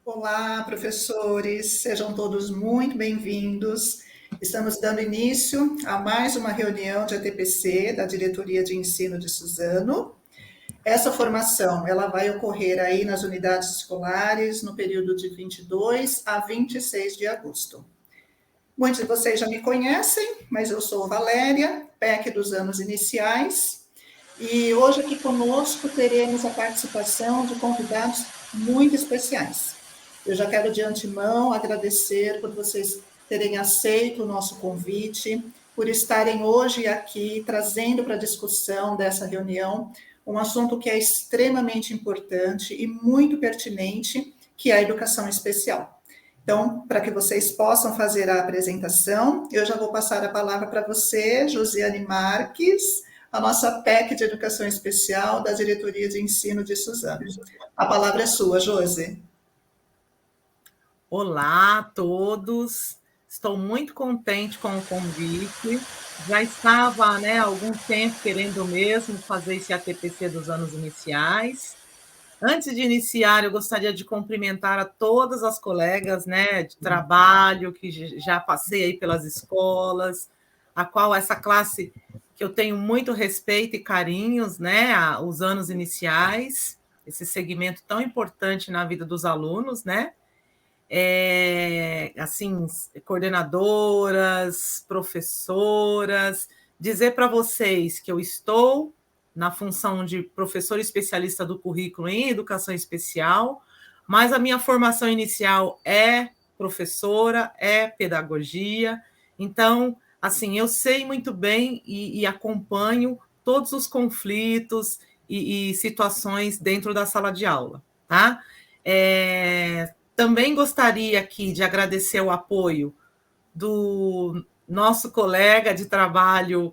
Olá, professores, sejam todos muito bem-vindos. Estamos dando início a mais uma reunião de ATPC da Diretoria de Ensino de Suzano. Essa formação, ela vai ocorrer aí nas unidades escolares no período de 22 a 26 de agosto. Muitos de vocês já me conhecem, mas eu sou Valéria, PEC dos anos iniciais, e hoje aqui conosco teremos a participação de convidados muito especiais. Eu já quero de antemão agradecer por vocês terem aceito o nosso convite, por estarem hoje aqui trazendo para a discussão dessa reunião um assunto que é extremamente importante e muito pertinente, que é a educação especial. Então, para que vocês possam fazer a apresentação, eu já vou passar a palavra para você, Josiane Marques, a nossa PEC de Educação Especial da Diretoria de Ensino de Suzano. A palavra é sua, Josi. Olá a todos, estou muito contente com o convite. Já estava, há algum tempo querendo mesmo fazer esse ATPC dos anos iniciais. Antes de iniciar, eu gostaria de cumprimentar a todas as colegas, de trabalho, que já passei aí pelas escolas, a qual essa classe que eu tenho muito respeito e carinhos, os anos iniciais, esse segmento tão importante na vida dos alunos, assim, coordenadoras, professoras, dizer para vocês que eu estou na função de professora especialista do currículo em educação especial, mas a minha formação inicial é professora, é pedagogia, então, assim, eu sei muito bem e acompanho todos os conflitos e situações dentro da sala de aula, tá? Também gostaria aqui de agradecer o apoio do nosso colega de trabalho,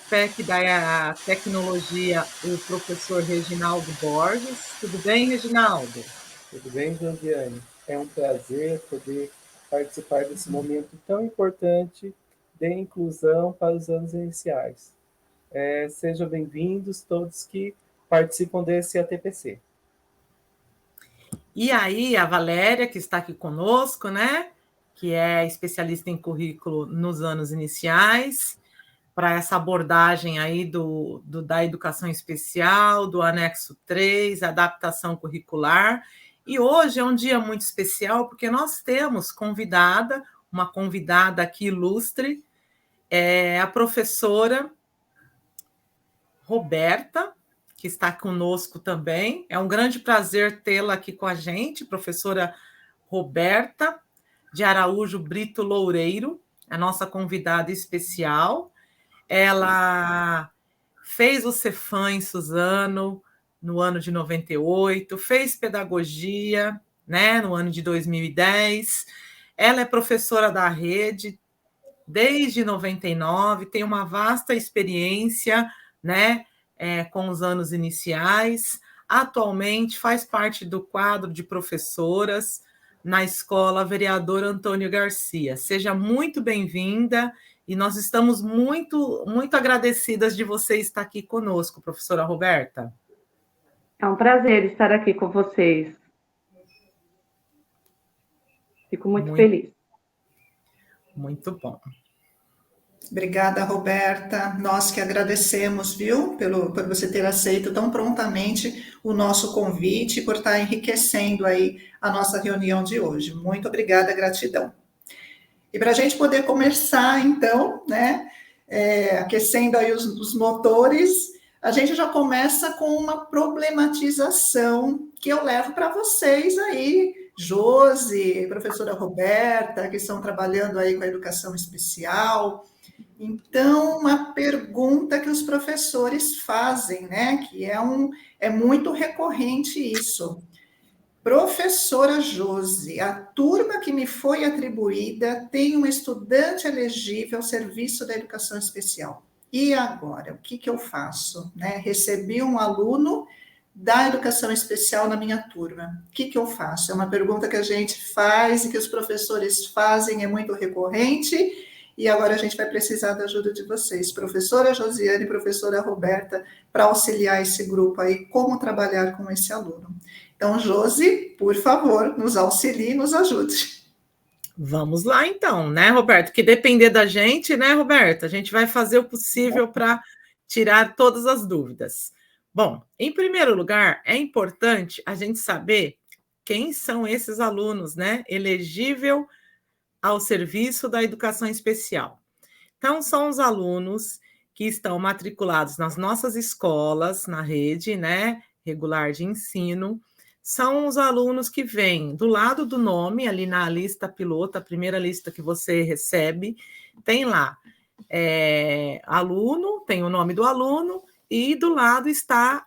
PEC da Tecnologia, o professor Reginaldo Borges. Tudo bem, Reginaldo? Tudo bem, Josiane? É um prazer poder participar desse momento tão importante de inclusão para os anos iniciais. Sejam bem-vindos todos que participam desse ATPC. E aí, a Valéria, que está aqui conosco, que é especialista em currículo nos anos iniciais, para essa abordagem aí da educação especial, do anexo 3, adaptação curricular. E hoje é um dia muito especial, porque nós temos uma convidada aqui ilustre, a professora Roberta, que está conosco também. É um grande prazer tê-la aqui com a gente, professora Roberta de Araújo Brito Loureiro, a nossa convidada especial. Ela fez o Cefam em Suzano no ano de 98, fez pedagogia, no ano de 2010. Ela é professora da rede desde 99, tem uma vasta experiência, com os anos iniciais. Atualmente faz parte do quadro de professoras na Escola Vereador Antônio Garcia. Seja muito bem-vinda e nós estamos muito, muito agradecidas de você estar aqui conosco, professora Roberta. É um prazer estar aqui com vocês. Fico muito feliz. Muito bom. Obrigada, Roberta. Nós que agradecemos, viu, por você ter aceito tão prontamente o nosso convite e por estar enriquecendo aí a nossa reunião de hoje. Muito obrigada, gratidão. E para a gente poder começar, então, aquecendo aí os motores, a gente já começa com uma problematização que eu levo para vocês aí, Josi, professora Roberta, que estão trabalhando aí com a educação especial. Então, uma pergunta que os professores fazem, que é muito recorrente isso. Professora Josi, a turma que me foi atribuída tem um estudante elegível ao serviço da educação especial. E agora, o que eu faço? Recebi um aluno da educação especial na minha turma. O que eu faço? É uma pergunta que a gente faz e que os professores fazem, é muito recorrente. E agora a gente vai precisar da ajuda de vocês, professora Josiane e professora Roberta, para auxiliar esse grupo aí, como trabalhar com esse aluno. Então, Josi, por favor, nos auxilie e nos ajude. Vamos lá, então, né, Roberto? Que depender da gente, né, Roberto? A gente vai fazer o possível para tirar todas as dúvidas. Bom, em primeiro lugar, é importante a gente saber quem são esses alunos, né, elegível ao serviço da educação especial. Então, são os alunos que estão matriculados nas nossas escolas, na rede, né, regular de ensino. São os alunos que vêm do lado do nome, ali na lista piloto, a primeira lista que você recebe, tem lá aluno, tem o nome do aluno, e do lado está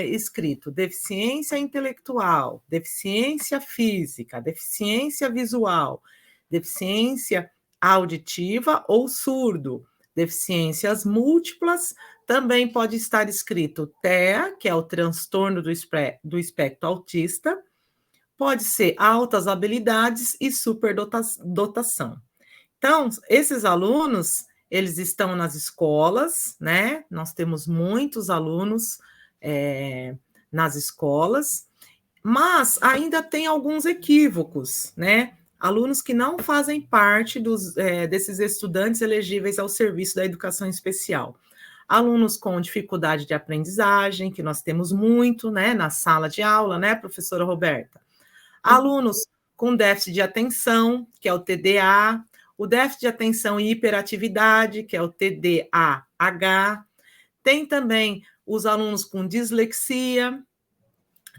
escrito deficiência intelectual, deficiência física, deficiência visual, deficiência auditiva ou surdo, deficiências múltiplas. Também pode estar escrito TEA, que é o transtorno do espectro autista, pode ser altas habilidades e superdotação. Então, esses alunos, eles estão nas escolas, né? Nós temos muitos alunos nas escolas, mas ainda tem alguns equívocos, né? Alunos que não fazem parte desses estudantes elegíveis ao serviço da educação especial. Alunos com dificuldade de aprendizagem, que nós temos muito, né, na sala de aula, né, professora Roberta? Alunos com déficit de atenção, que é o TDA, o déficit de atenção e hiperatividade, que é o TDAH. Tem também os alunos com dislexia.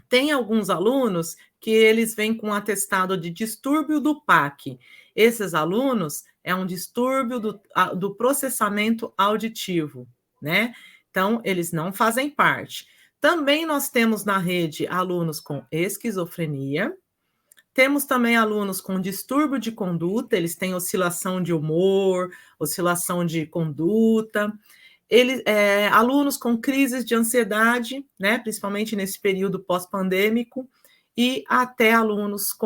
Tem alguns alunos que eles vêm com atestado de distúrbio do PAC. Esses alunos é um distúrbio do processamento auditivo, né? Então, eles não fazem parte. Também nós temos na rede alunos com esquizofrenia, temos também alunos com distúrbio de conduta, eles têm oscilação de humor, oscilação de conduta, alunos com crises de ansiedade, né, principalmente nesse período pós-pandêmico, e até alunos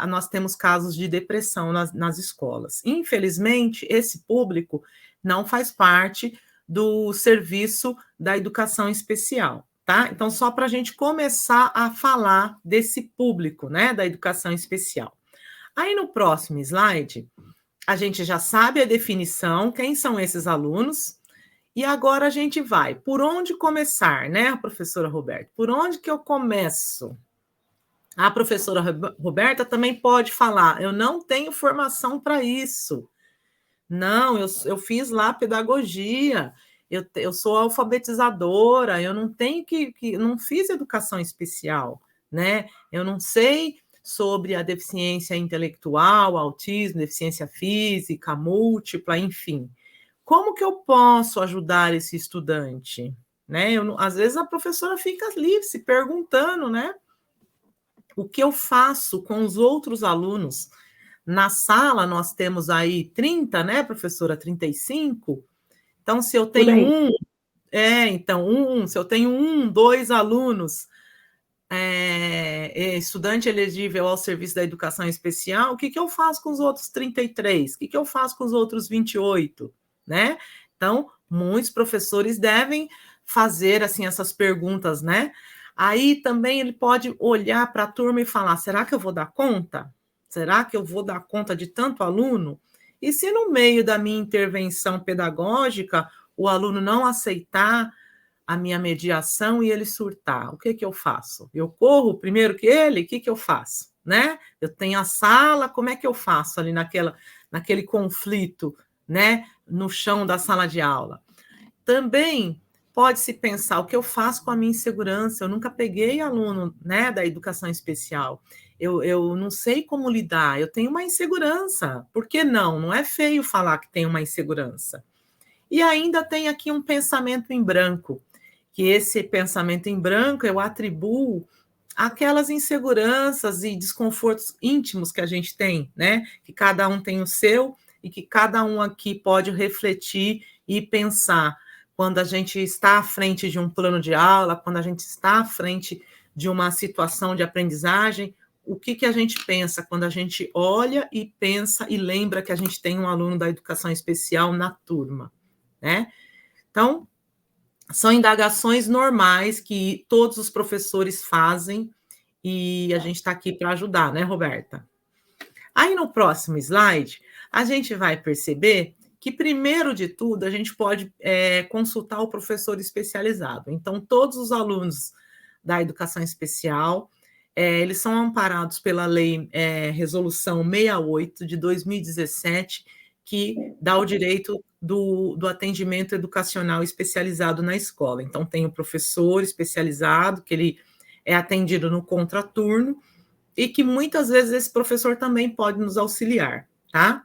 nós temos casos de depressão nas escolas. Infelizmente, esse público não faz parte do serviço da educação especial, tá? Então, só para a gente começar a falar desse público, né, da educação especial. Aí, no próximo slide, a gente já sabe a definição, quem são esses alunos, e agora a gente vai. Por onde começar, né, professora Roberta? Por onde que eu começo? A professora Roberta também pode falar, eu não tenho formação para isso. Não, eu fiz lá pedagogia, eu sou alfabetizadora, eu não tenho não fiz educação especial, né? Eu não sei sobre a deficiência intelectual, autismo, deficiência física, múltipla, enfim. Como que eu posso ajudar esse estudante? Né? Às vezes a professora fica ali se perguntando, né? O que eu faço com os outros alunos? Na sala nós temos aí 30, né, professora? 35. Então, se eu tenho se eu tenho 2 alunos, estudante elegível ao serviço da educação especial, o que eu faço com os outros 33? O que eu faço com os outros 28? Né? Então, muitos professores devem fazer assim essas perguntas, né? Aí também ele pode olhar para a turma e falar: será que eu vou dar conta? Será que eu vou dar conta de tanto aluno? E se no meio da minha intervenção pedagógica o aluno não aceitar a minha mediação e ele surtar, o que eu faço? Eu corro primeiro que ele? O que eu faço? Né? Eu tenho a sala, como é que eu faço ali naquele conflito, né, no chão da sala de aula? Também pode-se pensar o que eu faço com a minha insegurança. Eu nunca peguei aluno, né, da educação especial. Eu não sei como lidar, eu tenho uma insegurança. Por que não? Não é feio falar que tem uma insegurança. E ainda tem aqui um pensamento em branco, que esse pensamento em branco eu atribuo aquelas inseguranças e desconfortos íntimos que a gente tem, né? Que cada um tem o seu, e que cada um aqui pode refletir e pensar quando a gente está à frente de um plano de aula, quando a gente está à frente de uma situação de aprendizagem, o que a gente pensa quando a gente olha e pensa e lembra que a gente tem um aluno da educação especial na turma, né? Então, são indagações normais que todos os professores fazem e a gente está aqui para ajudar, né, Roberta? Aí no próximo slide, a gente vai perceber que, primeiro de tudo, a gente pode consultar o professor especializado. Então, todos os alunos da educação especial, eles são amparados pela lei Resolução 68 de 2017, que dá o direito do atendimento educacional especializado na escola. Então, tem o professor especializado, que ele é atendido no contraturno, e que muitas vezes esse professor também pode nos auxiliar, tá?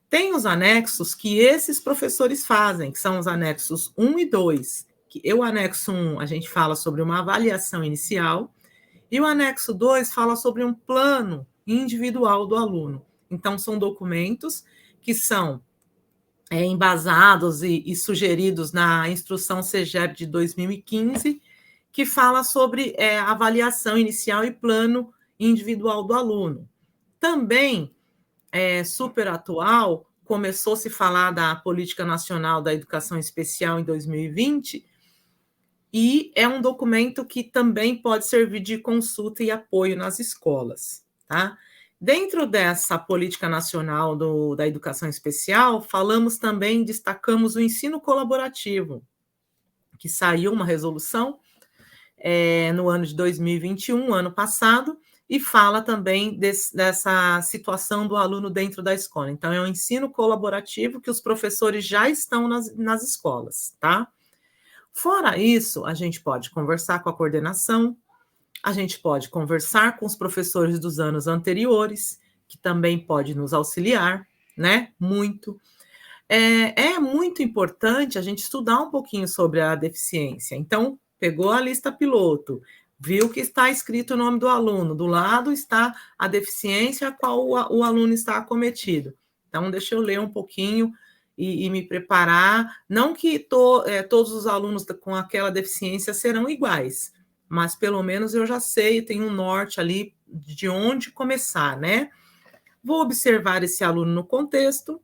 Tem os anexos que esses professores fazem, que são os anexos 1 e 2. O anexo 1, a gente fala sobre uma avaliação inicial, e o anexo 2 fala sobre um plano individual do aluno. Então, são documentos que são embasados e sugeridos na instrução CEGEB de 2015, que fala sobre avaliação inicial e plano individual do aluno. Também, super atual, começou a se falar da Política Nacional da Educação Especial em 2020, e é um documento que também pode servir de consulta e apoio nas escolas, tá? Dentro dessa Política Nacional da Educação Especial, destacamos o ensino colaborativo, que saiu uma resolução no ano de 2021, ano passado, e fala também dessa situação do aluno dentro da escola. Então, é um ensino colaborativo que os professores já estão nas escolas, tá? Fora isso, a gente pode conversar com a coordenação, a gente pode conversar com os professores dos anos anteriores, que também pode nos auxiliar, né? Muito. É muito importante a gente estudar um pouquinho sobre a deficiência. Então, pegou a lista piloto, viu que está escrito o nome do aluno, do lado está a deficiência a qual o aluno está acometido. Então, deixa eu ler um pouquinho e me preparar. Não que todos os alunos com aquela deficiência serão iguais, mas pelo menos eu já sei, tenho um norte ali de onde começar, né? Vou observar esse aluno no contexto,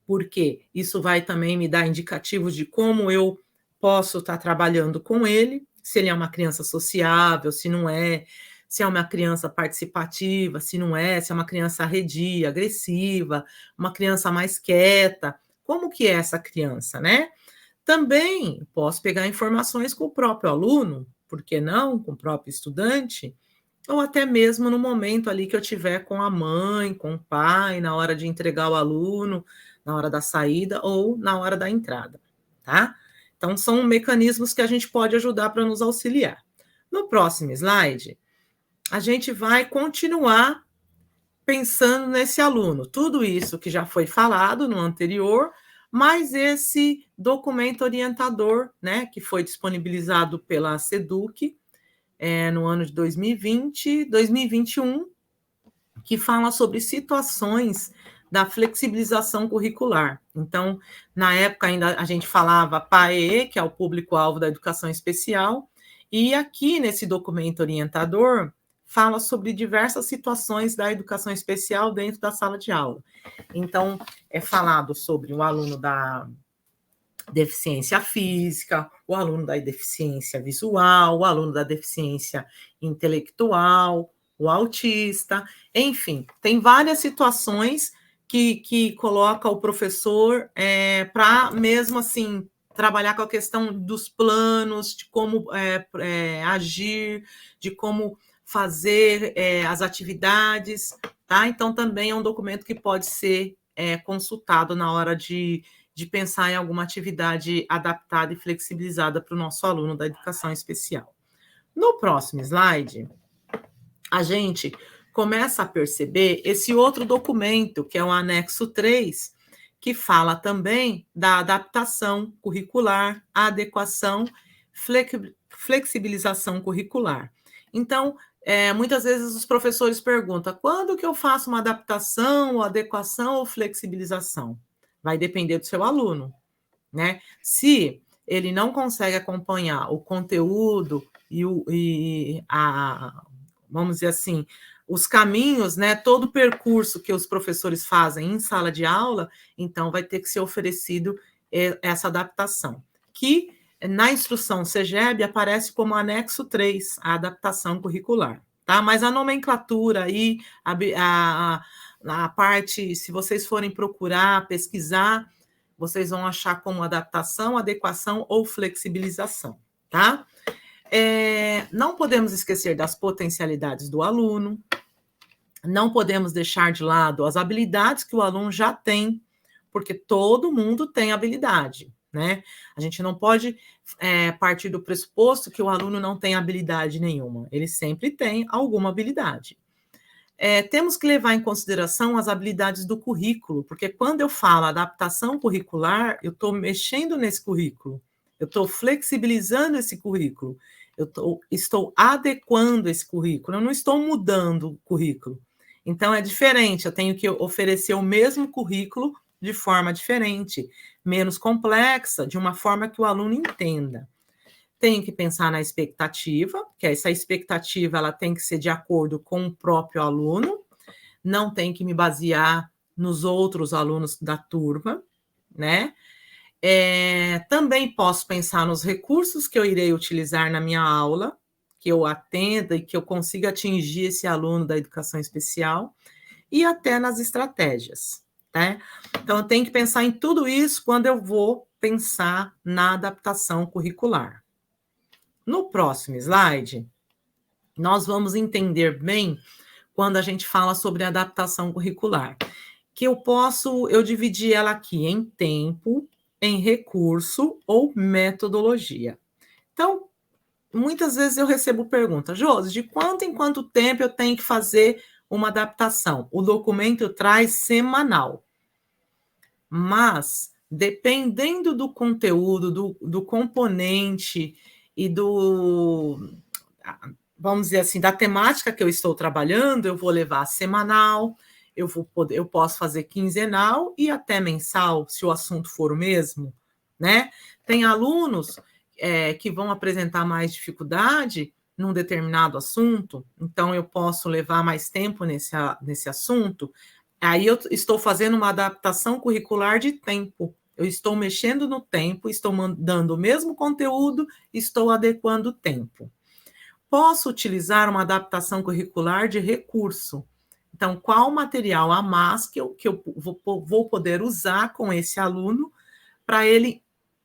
porque isso vai também me dar indicativos de como eu posso estar trabalhando com ele, se ele é uma criança sociável, se não é, se é uma criança participativa, se não é, se é uma criança arredia, agressiva, uma criança mais quieta, como que é essa criança, né? Também posso pegar informações com o próprio aluno, por que não, com o próprio estudante, ou até mesmo no momento ali que eu tiver com a mãe, com o pai, na hora de entregar o aluno, na hora da saída ou na hora da entrada, tá? Então, são mecanismos que a gente pode ajudar para nos auxiliar. No próximo slide, a gente vai continuar pensando nesse aluno. Tudo isso que já foi falado no anterior, mas esse documento orientador, né, que foi disponibilizado pela SEDUC no ano de 2021, que fala sobre situações da flexibilização curricular. Então, na época ainda a gente falava PAE, que é o público-alvo da educação especial, e aqui nesse documento orientador fala sobre diversas situações da educação especial dentro da sala de aula. Então, é falado sobre o aluno da deficiência física, o aluno da deficiência visual, o aluno da deficiência intelectual, o autista, enfim, tem várias situações que coloca o professor para mesmo assim trabalhar com a questão dos planos, de como agir, de como fazer as atividades, tá? Então também é um documento que pode ser consultado na hora de pensar em alguma atividade adaptada e flexibilizada para o nosso aluno da educação especial. No próximo slide, a gente começa a perceber esse outro documento, que é o anexo 3, que fala também da adaptação curricular, adequação, flexibilização curricular. Então, muitas vezes os professores perguntam, quando que eu faço uma adaptação, ou adequação ou flexibilização? Vai depender do seu aluno, né? Se ele não consegue acompanhar o conteúdo vamos dizer assim, os caminhos, né, todo o percurso que os professores fazem em sala de aula, então vai ter que ser oferecido essa adaptação, que na instrução CEGEB aparece como anexo 3, a adaptação curricular, tá? Mas a nomenclatura aí, a parte, se vocês forem procurar, pesquisar, vocês vão achar como adaptação, adequação ou flexibilização, tá? Não podemos esquecer das potencialidades do aluno, não podemos deixar de lado as habilidades que o aluno já tem, porque todo mundo tem habilidade, né? A gente não pode partir do pressuposto que o aluno não tem habilidade nenhuma, ele sempre tem alguma habilidade. Temos que levar em consideração as habilidades do currículo, porque quando eu falo adaptação curricular, eu estou mexendo nesse currículo, eu estou flexibilizando esse currículo, estou adequando esse currículo, eu não estou mudando o currículo. Então, é diferente, eu tenho que oferecer o mesmo currículo de forma diferente, menos complexa, de uma forma que o aluno entenda. Tenho que pensar na expectativa, que essa expectativa ela tem que ser de acordo com o próprio aluno, não tem que me basear nos outros alunos da turma, né? Também posso pensar nos recursos que eu irei utilizar na minha aula, que eu atenda e que eu consiga atingir esse aluno da educação especial, e até nas estratégias, né? Então, eu tenho que pensar em tudo isso quando eu vou pensar na adaptação curricular. No próximo slide, nós vamos entender bem quando a gente fala sobre adaptação curricular, que eu dividi ela aqui em tempo, em recurso ou metodologia. Então, muitas vezes eu recebo pergunta, Josi, de quanto em quanto tempo eu tenho que fazer uma adaptação? O documento traz semanal, mas dependendo do conteúdo, do componente e vamos dizer assim, da temática que eu estou trabalhando, eu vou levar semanal, eu posso fazer quinzenal e até mensal, se o assunto for o mesmo, né? Tem alunos que vão apresentar mais dificuldade num determinado assunto, então eu posso levar mais tempo nesse assunto, aí eu estou fazendo uma adaptação curricular de tempo, eu estou mexendo no tempo, estou mandando o mesmo conteúdo, estou adequando o tempo. Posso utilizar uma adaptação curricular de recurso, então qual material a mais que eu vou poder usar com esse aluno para ele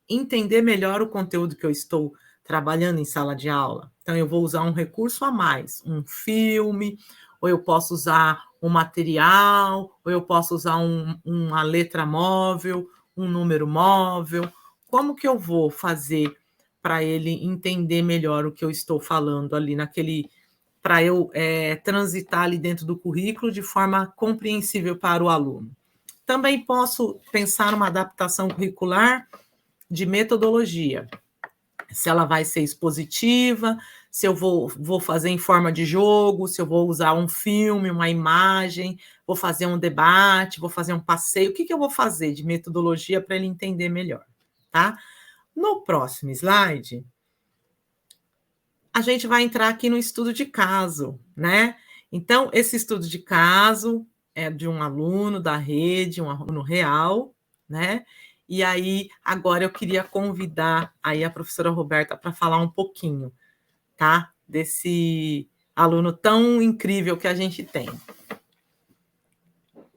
entender melhor o conteúdo que eu estou trabalhando em sala de aula. Então, eu vou usar um recurso a mais, um filme, ou eu posso usar um material, ou eu posso usar uma letra móvel, um número móvel. Como que eu vou fazer para ele entender melhor o que eu estou falando ali para eu transitar ali dentro do currículo de forma compreensível para o aluno. Também posso pensar numa adaptação curricular de metodologia, se ela vai ser expositiva, se eu vou fazer em forma de jogo, se eu vou usar um filme, uma imagem, vou fazer um debate, vou fazer um passeio, o que eu vou fazer de metodologia para ele entender melhor, tá? No próximo slide, a gente vai entrar aqui no estudo de caso, né? Então, esse estudo de caso é de um aluno da rede, um aluno real, né? E aí, agora eu queria convidar aí a professora Roberta para falar um pouquinho, tá? Desse aluno tão incrível que a gente tem.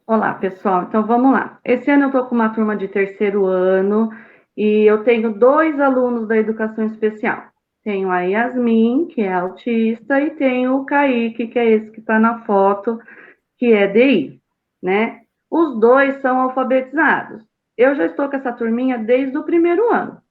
Olá, pessoal. Então, vamos lá. Esse ano eu estou com uma turma de terceiro ano e eu tenho 2 alunos da educação especial. Tenho a Yasmin, que é autista, e tenho o Kaique, que é esse que está na foto, que é DI, né? Os 2 são alfabetizados. Eu já estou com essa turminha desde o primeiro ano.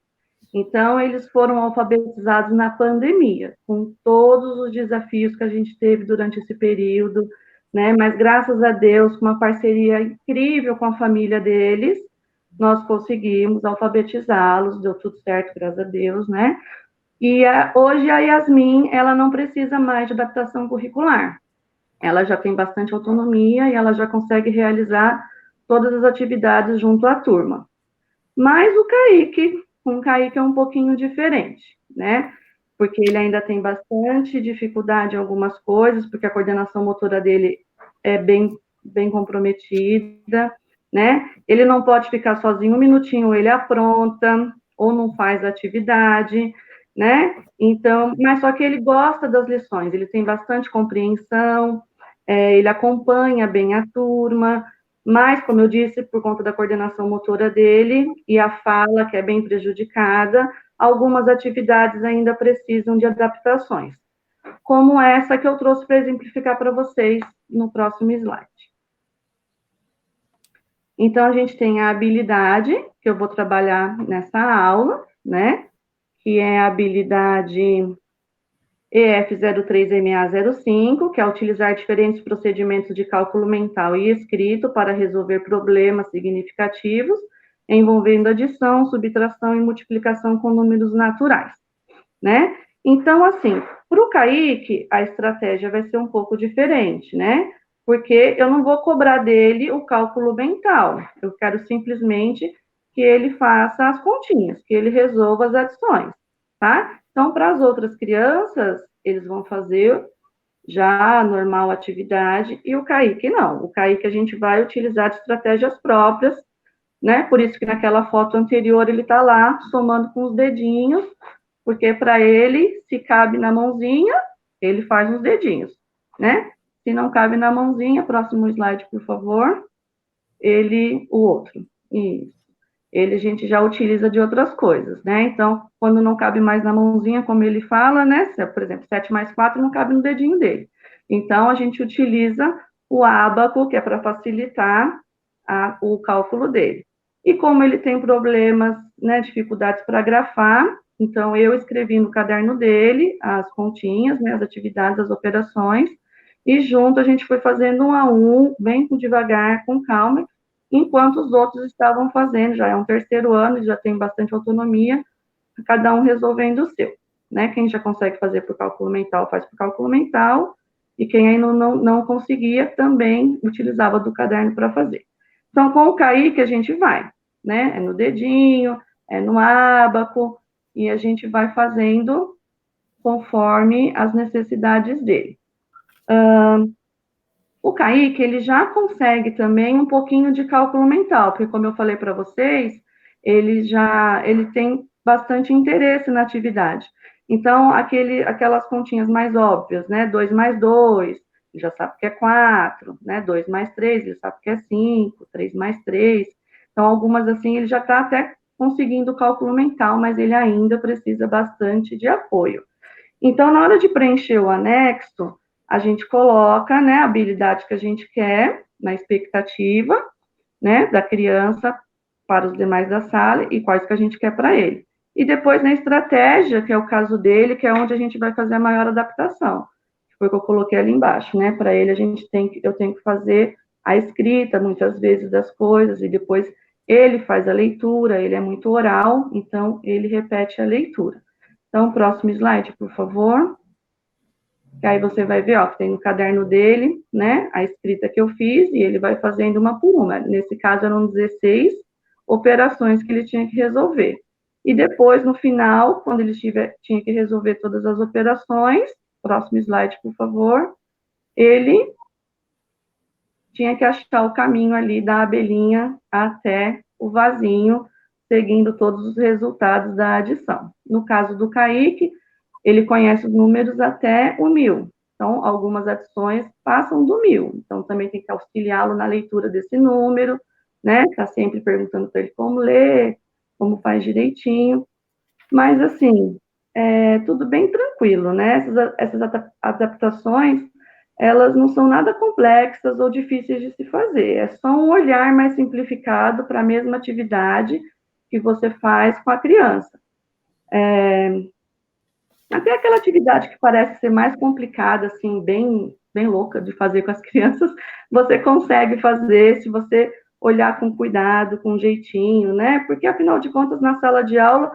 Então, eles foram alfabetizados na pandemia, com todos os desafios que a gente teve durante esse período, né? Mas, graças a Deus, com uma parceria incrível com a família deles, nós conseguimos alfabetizá-los, deu tudo certo, graças a Deus, né? E hoje a Yasmin, ela não precisa mais de adaptação curricular. Ela já tem bastante autonomia e ela já consegue realizar todas as atividades junto à turma. Mas o Kaique é um pouquinho diferente, né? Porque ele ainda tem bastante dificuldade em algumas coisas, porque a coordenação motora dele é bem comprometida, né? Ele não pode ficar sozinho um minutinho, ele apronta, ou não faz atividade, né? Então, mas só que ele gosta das lições, ele tem bastante compreensão, ele acompanha bem a turma, mas, como eu disse, por conta da coordenação motora dele e a fala, que é bem prejudicada, algumas atividades ainda precisam de adaptações, como essa que eu trouxe para exemplificar para vocês no próximo slide. Então, a gente tem a habilidade, que eu vou trabalhar nessa aula, né? Que é a habilidade EF03MA05, que é utilizar diferentes procedimentos de cálculo mental e escrito para resolver problemas significativos, envolvendo adição, subtração e multiplicação com números naturais, né? Então, assim, para o Kaique, a estratégia vai ser um pouco diferente, né? Porque eu não vou cobrar dele o cálculo mental, eu quero simplesmente que ele faça as continhas, que ele resolva as adições, tá? Então, para as outras crianças, eles vão fazer já a normal atividade, e o Kaique não. O Kaique a gente vai utilizar de estratégias próprias, né? Por isso que naquela foto anterior ele está lá somando com os dedinhos, porque para ele, se cabe na mãozinha, ele faz nos dedinhos, né? Se não cabe na mãozinha, próximo slide, por favor, o outro. Isso. Ele a gente já utiliza de outras coisas, né? Então, quando não cabe mais na mãozinha, como ele fala, né? Por exemplo, 7 mais 4 não cabe no dedinho dele. Então, a gente utiliza o ábaco, que é para facilitar o cálculo dele. E como ele tem problemas, né, dificuldades para grafar, então eu escrevi no caderno dele as continhas, né, as atividades, as operações, e junto a gente foi fazendo um a um, bem devagar, com calma, enquanto os outros estavam fazendo, já é um terceiro ano, já tem bastante autonomia, cada um resolvendo o seu, né? Quem já consegue fazer por cálculo mental, faz por cálculo mental, e quem ainda não conseguia, também utilizava do caderno para fazer. Então, com o Kaique, a gente vai, né? É no dedinho, é no ábaco, e a gente vai fazendo conforme as necessidades dele. O Kaique, ele já consegue também um pouquinho de cálculo mental, porque como eu falei para vocês, ele tem bastante interesse na atividade. Então, aquelas continhas mais óbvias, né? 2 mais 2, ele já sabe que é 4, né? 2 mais 3, ele sabe que é 5, 3 mais 3. Então, algumas assim, ele já está até conseguindo o cálculo mental, mas ele ainda precisa bastante de apoio. Então, na hora de preencher o anexo, a gente coloca, né, a habilidade que a gente quer, na expectativa, né, da criança para os demais da sala e quais que a gente quer para ele. E depois na estratégia, que é o caso dele, que é onde a gente vai fazer a maior adaptação. Foi o que eu coloquei ali embaixo, né? Para ele eu tenho que fazer a escrita, muitas vezes, das coisas, e depois ele faz a leitura, ele é muito oral, então ele repete a leitura. Então, próximo slide, por favor. Que aí você vai ver, ó, que tem no caderno dele, né, a escrita que eu fiz, e ele vai fazendo uma por uma. Nesse caso, eram 16 operações que ele tinha que resolver. E depois, no final, quando ele tinha que resolver todas as operações, próximo slide, por favor, ele tinha que achar o caminho ali da abelhinha até o vasinho, seguindo todos os resultados da adição. No caso do Kaique, ele conhece os números até o 1000. Então, algumas adições passam do 1000. Então, também tem que auxiliá-lo na leitura desse número, né? Tá sempre perguntando para ele como ler, como faz direitinho. Mas, assim, é tudo bem tranquilo, né? Essas adaptações, elas não são nada complexas ou difíceis de se fazer. É só um olhar mais simplificado para a mesma atividade que você faz com a criança. Até aquela atividade que parece ser mais complicada, assim, bem louca de fazer com as crianças, você consegue fazer se você olhar com cuidado, com jeitinho, né? Porque, afinal de contas, na sala de aula,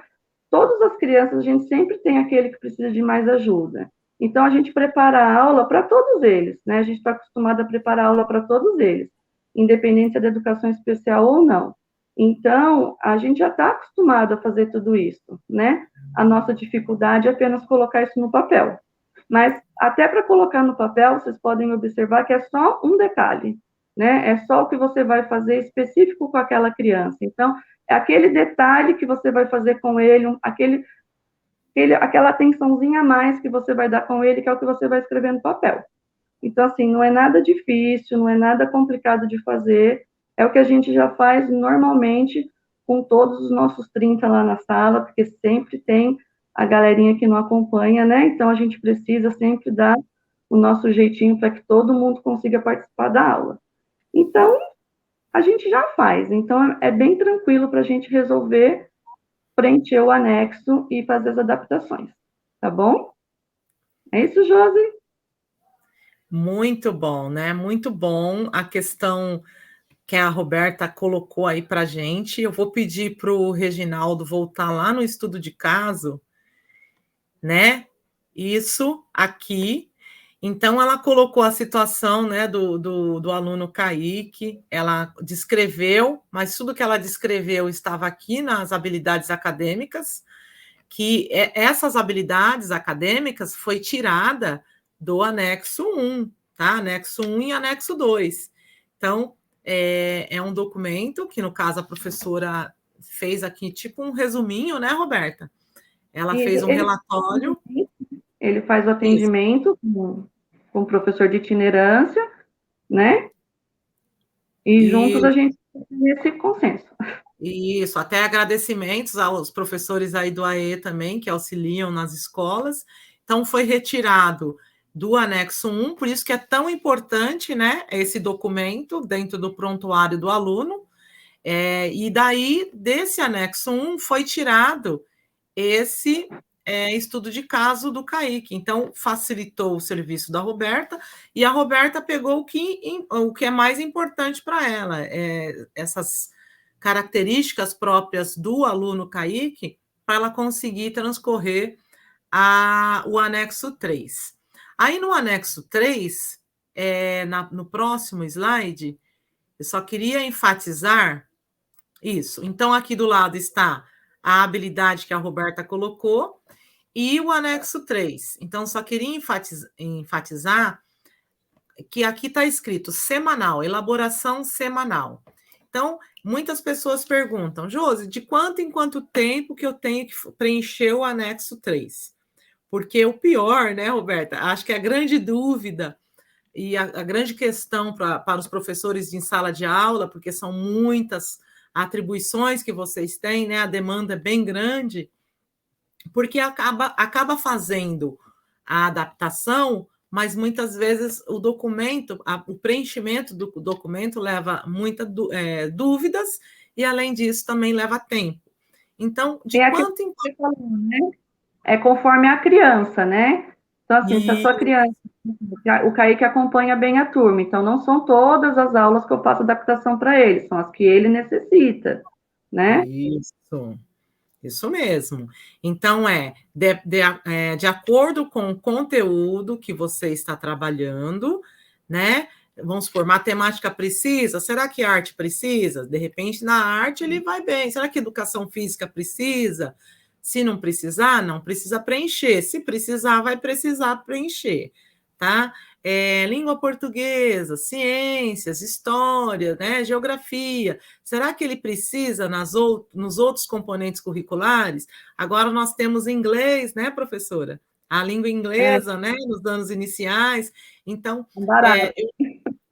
todas as crianças, a gente sempre tem aquele que precisa de mais ajuda. Então, a gente prepara a aula para todos eles, né? A gente está acostumado a preparar a aula para todos eles, independente se é da educação especial ou não. Então, a gente já está acostumado a fazer tudo isso, né? A nossa dificuldade é apenas colocar isso no papel. Mas, até para colocar no papel, vocês podem observar que é só um detalhe, né? É só o que você vai fazer específico com aquela criança. Então, é aquele detalhe que você vai fazer com ele, aquela atençãozinha a mais que você vai dar com ele, que é o que você vai escrever no papel. Então, assim, não é nada difícil, não é nada complicado de fazer, é o que a gente já faz normalmente com todos os nossos 30 lá na sala, porque sempre tem a galerinha que não acompanha, né? Então, a gente precisa sempre dar o nosso jeitinho para que todo mundo consiga participar da aula. Então, a gente já faz. Então, é bem tranquilo para a gente resolver, preencher o anexo e fazer as adaptações. Tá bom? É isso, Josi? Muito bom, né? Muito bom a questão que a Roberta colocou aí para a gente. Eu vou pedir para o Reginaldo voltar lá no estudo de caso, né? Isso aqui. Então, ela colocou a situação, né, do aluno Kaique, ela descreveu, mas tudo que ela descreveu estava aqui nas habilidades acadêmicas, que essas habilidades acadêmicas foi tirada do anexo 1, tá? Anexo 1 e anexo 2. Então, é um documento que, no caso, a professora fez aqui tipo um resuminho, né, Roberta? Ela fez um relatório. Ele faz o atendimento com o professor de itinerância, né? E juntos a gente tem esse consenso. Isso, até agradecimentos aos professores aí do AE também, que auxiliam nas escolas. Então, foi retirado do anexo 1, por isso que é tão importante, né, esse documento dentro do prontuário do aluno. E daí, desse anexo 1, foi tirado esse estudo de caso do Kaique. Então, facilitou o serviço da Roberta, e a Roberta pegou o que é mais importante para ela, essas características próprias do aluno Kaique, para ela conseguir transcorrer o anexo 3. Aí, no anexo 3, no próximo slide, eu só queria enfatizar isso. Então, aqui do lado está a habilidade que a Roberta colocou e o anexo 3. Então, só queria enfatizar que aqui está escrito semanal, elaboração semanal. Então, muitas pessoas perguntam, Josi, de quanto em quanto tempo que eu tenho que preencher o anexo 3? Porque o pior, né, Roberta, acho que a grande dúvida e a grande questão para os professores em sala de aula, porque são muitas atribuições que vocês têm, né, a demanda é bem grande, porque acaba fazendo a adaptação, mas muitas vezes o documento, o preenchimento do documento leva muitas dúvidas e, além disso, também leva tempo. Então, de quanto em quanto... Né? É conforme a criança, né? Então, assim, se a sua criança... O Kaique acompanha bem a turma, então não são todas as aulas que eu faço adaptação para ele, são as que ele necessita, né? Isso mesmo. Então, de acordo com o conteúdo que você está trabalhando, né? Vamos supor, matemática precisa? Será que arte precisa? De repente, na arte ele vai bem. Será que educação física precisa? Se não precisar, não precisa preencher. Se precisar, vai precisar preencher, tá? Língua portuguesa, ciências, história, né, geografia. Será que ele precisa nos outros componentes curriculares? Agora nós temos inglês, né, professora? A língua inglesa, né, nos anos iniciais. Então,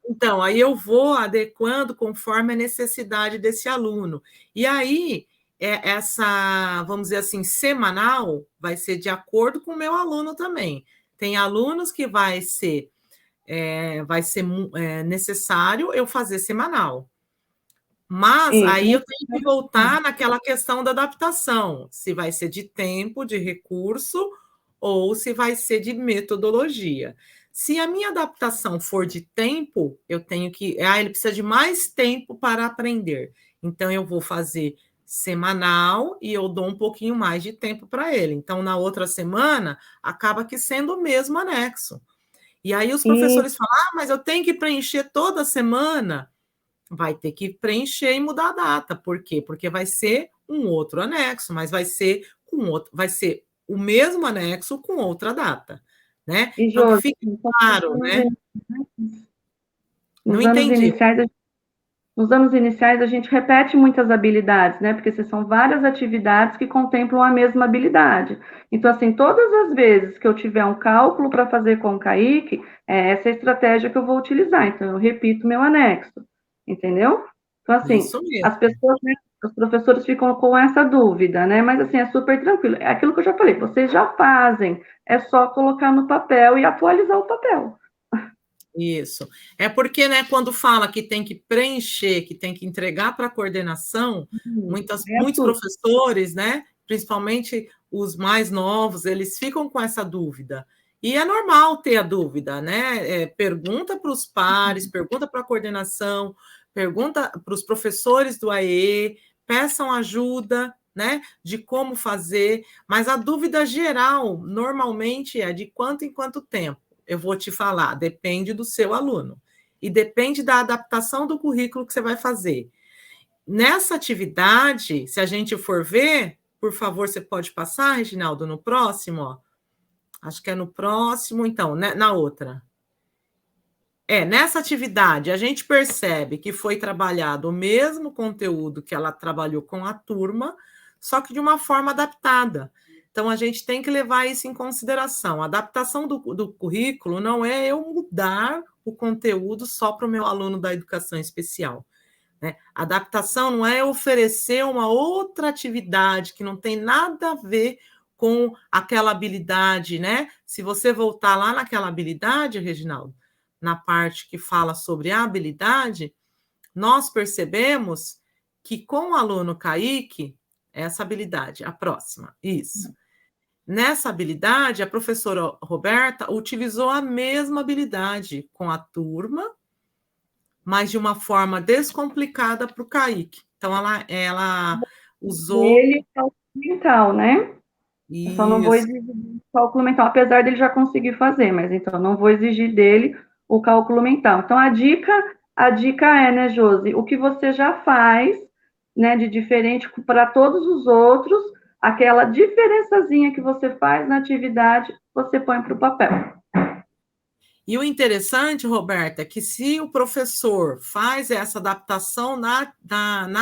então, aí eu vou adequando conforme a necessidade desse aluno. E aí, essa, vamos dizer assim, semanal, vai ser de acordo com o meu aluno também. Tem alunos que vai ser necessário eu fazer semanal. Mas aí eu tenho que voltar naquela questão da adaptação, se vai ser de tempo, de recurso, ou se vai ser de metodologia. Se a minha adaptação for de tempo, eu tenho que... ele precisa de mais tempo para aprender. Então, eu vou fazer semanal e eu dou um pouquinho mais de tempo para ele. Então, na outra semana, acaba que sendo o mesmo anexo. E aí os professores falam, mas eu tenho que preencher toda semana. Vai ter que preencher e mudar a data. Por quê? Porque vai ser um outro anexo, mas vai ser o mesmo anexo com outra data, né? Então, que fique claro, né? Não entendi. nos anos iniciais a gente repete muitas habilidades, né? Porque são várias atividades que contemplam a mesma habilidade. Então, assim, todas as vezes que eu tiver um cálculo para fazer com o Kaique, é essa a estratégia que eu vou utilizar. Então, eu repito meu anexo, entendeu? Então, assim, Isso mesmo. as pessoas, né, os professores ficam com essa dúvida, né? Mas, assim, é super tranquilo. É aquilo que eu já falei, vocês já fazem, é só colocar no papel e atualizar o papel. Isso. É porque, né, quando fala que tem que preencher, que tem que entregar para a coordenação, muitos tudo. professores, né, principalmente os mais novos, eles ficam com essa dúvida. E é normal ter a dúvida, né? Pergunta para os pares, pergunta para a coordenação, pergunta para os professores do AE, peçam ajuda, né, de como fazer, mas a dúvida geral, normalmente, é de quanto em quanto tempo. Eu vou te falar, depende do seu aluno e depende da adaptação do currículo que você vai fazer. Nessa atividade, se a gente for ver, por favor, você pode passar, Reginaldo, no próximo, ó. Acho que é no próximo, então, né, na outra. Nessa atividade, a gente percebe que foi trabalhado o mesmo conteúdo que ela trabalhou com a turma, só que de uma forma adaptada. Então, a gente tem que levar isso em consideração. A adaptação do currículo não é eu mudar o conteúdo só para o meu aluno da educação especial, né? A adaptação não é oferecer uma outra atividade que não tem nada a ver com aquela habilidade, né? Se você voltar lá naquela habilidade, Reginaldo, na parte que fala sobre a habilidade, nós percebemos que com o aluno Kaique, essa habilidade, a próxima, isso. Nessa habilidade, a professora Roberta utilizou a mesma habilidade com a turma, mas de uma forma descomplicada para o Kaique. Então, ela usou... Ele é cálculo mental, né? Eu só não vou Isso. exigir o cálculo mental, apesar dele já conseguir fazer, mas então não vou exigir dele o cálculo mental. Então, a dica é, né, Josi, o que você já faz, né, de diferente para todos os outros, aquela diferençazinha que você faz na atividade, você põe para o papel. E o interessante, Roberta, é que se o professor faz essa adaptação na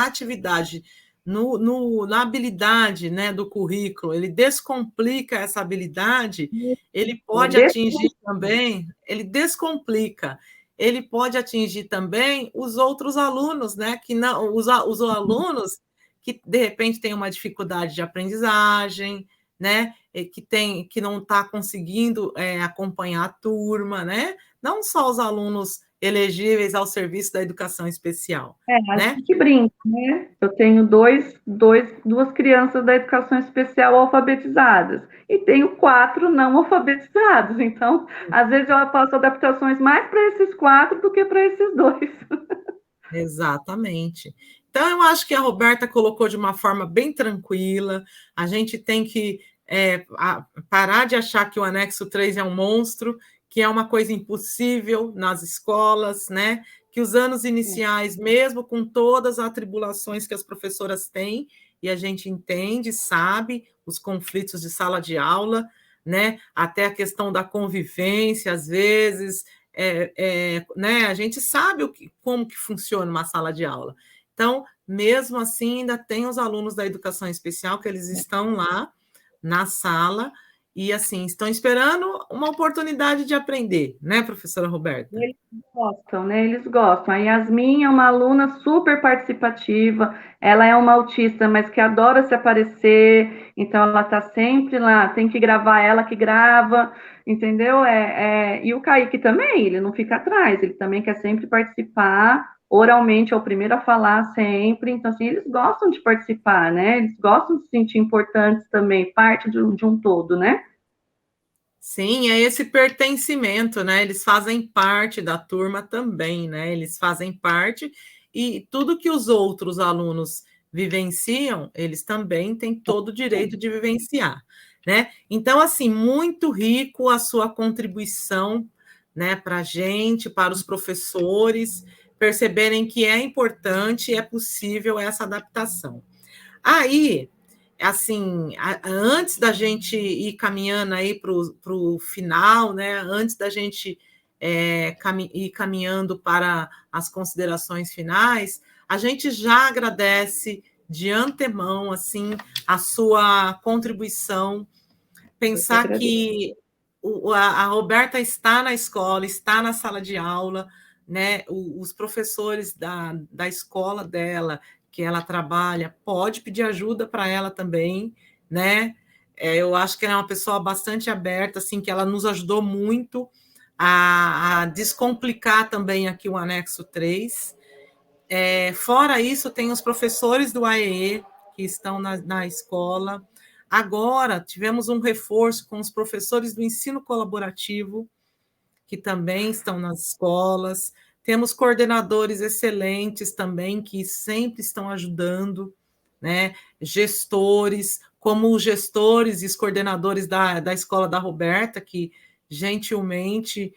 atividade, na habilidade, né, do currículo, ele descomplica essa habilidade, ele pode atingir também, ele descomplica, ele pode atingir também os outros alunos, né, que não, os alunos que de repente têm uma dificuldade de aprendizagem, né, que não está conseguindo acompanhar a turma, né? Não só os alunos elegíveis ao serviço da educação especial. A né? gente brinca, né? Eu tenho duas crianças da educação especial alfabetizadas e tenho 4 não alfabetizados. Então, às vezes eu faço adaptações mais para esses 4 do que para esses 2. Exatamente. Então, eu acho que a Roberta colocou de uma forma bem tranquila. A gente tem que parar de achar que o anexo 3 é um monstro, que é uma coisa impossível nas escolas, né? Que os anos iniciais, mesmo com todas as atribulações que as professoras têm, e a gente entende, sabe, os conflitos de sala de aula, né? Até a questão da convivência, às vezes, né? A gente sabe como que funciona uma sala de aula. Então, mesmo assim, ainda tem os alunos da educação especial que eles estão lá na sala e, assim, estão esperando uma oportunidade de aprender, né, professora Roberta? Eles gostam, né? Eles gostam. A Yasmin é uma aluna super participativa, ela é uma autista, mas que adora se aparecer, então ela está sempre lá, tem que gravar ela que grava, entendeu? E o Kaique também, ele não fica atrás, ele também quer sempre participar, oralmente é o primeiro a falar sempre, então assim, eles gostam de participar, né? Eles gostam de se sentir importantes também, parte de um todo, né? Sim, é esse pertencimento, né? Eles fazem parte da turma também, né? Eles fazem parte e tudo que os outros alunos vivenciam, eles também têm todo o direito de vivenciar, né? Então, assim, muito rico a sua contribuição, né, para a gente, para os professores perceberem que é importante e é possível essa adaptação. Aí, assim, antes da gente ir caminhando aí para o final, né? Antes da gente ir caminhando para as considerações finais, a gente já agradece de antemão assim a sua contribuição. Pensar que a Roberta está na escola, está na sala de aula, né? Os professores da escola dela, que ela trabalha, pode pedir ajuda para ela também, né? Eu acho que ela é uma pessoa bastante aberta, assim, que ela nos ajudou muito a descomplicar também aqui o anexo 3. Fora isso, tem os professores do AEE que estão na escola. Agora, tivemos um reforço com os professores do ensino colaborativo, que também estão nas escolas. Temos coordenadores excelentes também, que sempre estão ajudando, né? Gestores, como os gestores e os coordenadores da escola da Roberta, que gentilmente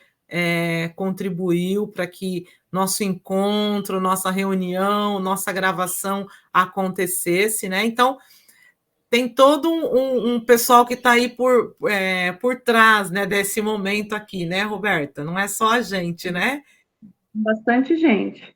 contribuiu para que nosso encontro, nossa reunião, nossa gravação acontecesse, né? Então, tem todo um pessoal que está aí por trás, né, desse momento aqui, né, Roberta? Não é só a gente, né? Bastante gente.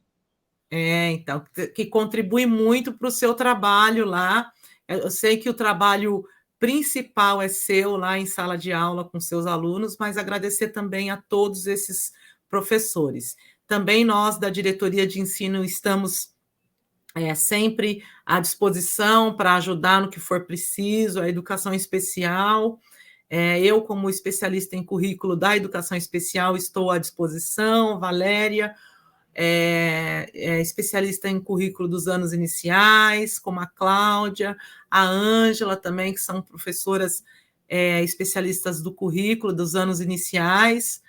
Então, que contribui muito para o seu trabalho lá. Eu sei que o trabalho principal é seu lá em sala de aula com seus alunos, mas agradecer também a todos esses professores. Também nós, da diretoria de ensino, estamos sempre à disposição para ajudar no que for preciso, a educação especial. Eu, como especialista em currículo da educação especial, estou à disposição. Valéria, especialista em currículo dos anos iniciais, como a Cláudia, a Ângela também, que são professoras especialistas do currículo dos anos iniciais,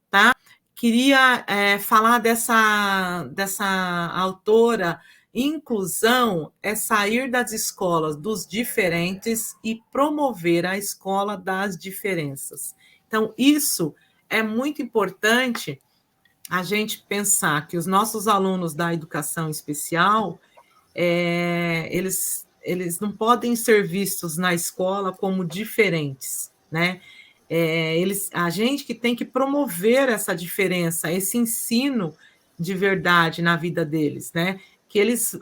tá? Queria falar dessa autora. Inclusão é sair das escolas dos diferentes e promover a escola das diferenças. Então, isso é muito importante, a gente pensar que os nossos alunos da educação especial, eles não podem ser vistos na escola como diferentes, né? A gente que tem que promover essa diferença, esse ensino de verdade na vida deles, né? Que eles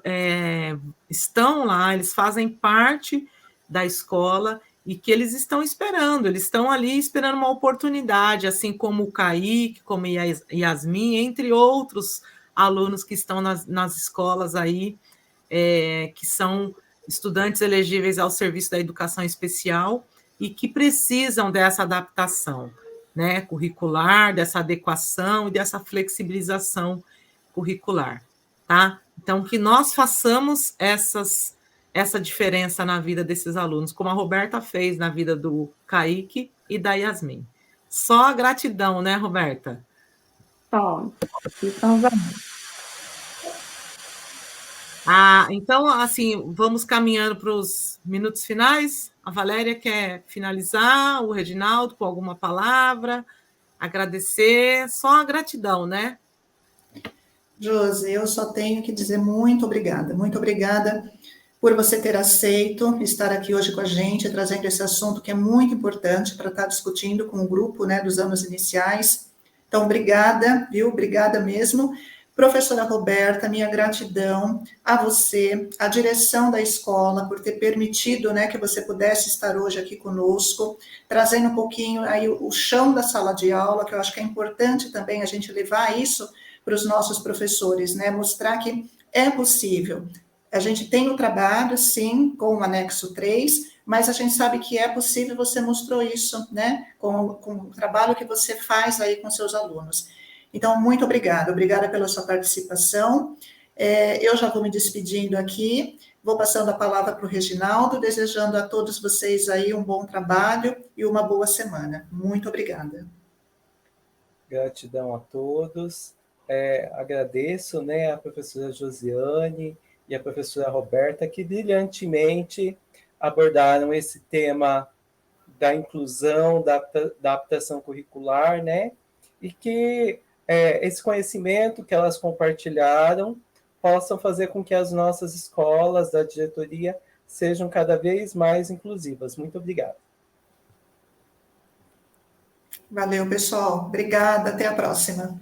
estão lá, eles fazem parte da escola e que eles estão esperando, eles estão ali esperando uma oportunidade, assim como o Kaique, como Yasmin, entre outros alunos que estão nas escolas aí, que são estudantes elegíveis ao serviço da educação especial e que precisam dessa adaptação, né, curricular, dessa adequação e dessa flexibilização curricular, tá? Então, que nós façamos essa diferença na vida desses alunos, como a Roberta fez na vida do Kaique e da Yasmin. Só a gratidão, né, Roberta? Só. Então, então, assim, vamos caminhando para os minutos finais. A Valéria quer finalizar, o Reginaldo com alguma palavra, agradecer, só a gratidão, né? Josi, eu só tenho que dizer muito obrigada por você ter aceito estar aqui hoje com a gente, trazendo esse assunto que é muito importante para estar discutindo com o grupo, né, dos anos iniciais. Então, obrigada, viu? Obrigada mesmo. Professora Roberta, minha gratidão a você, à direção da escola, por ter permitido, né, que você pudesse estar hoje aqui conosco, trazendo um pouquinho aí o chão da sala de aula, que eu acho que é importante também a gente levar isso para os nossos professores, né, mostrar que é possível. A gente tem o trabalho, sim, com o anexo 3, mas a gente sabe que é possível, você mostrou isso, né, com o trabalho que você faz aí com seus alunos. Então, muito obrigada pela sua participação. Eu já vou me despedindo aqui, vou passando a palavra para o Reginaldo, desejando a todos vocês aí um bom trabalho e uma boa semana. Muito obrigada. Gratidão a todos. Agradeço, né, a professora Josiane e a professora Roberta, que brilhantemente abordaram esse tema da inclusão, da adaptação curricular, né, e que esse conhecimento que elas compartilharam possam fazer com que as nossas escolas da diretoria sejam cada vez mais inclusivas. Muito obrigado. Valeu, pessoal. Obrigada, até a próxima.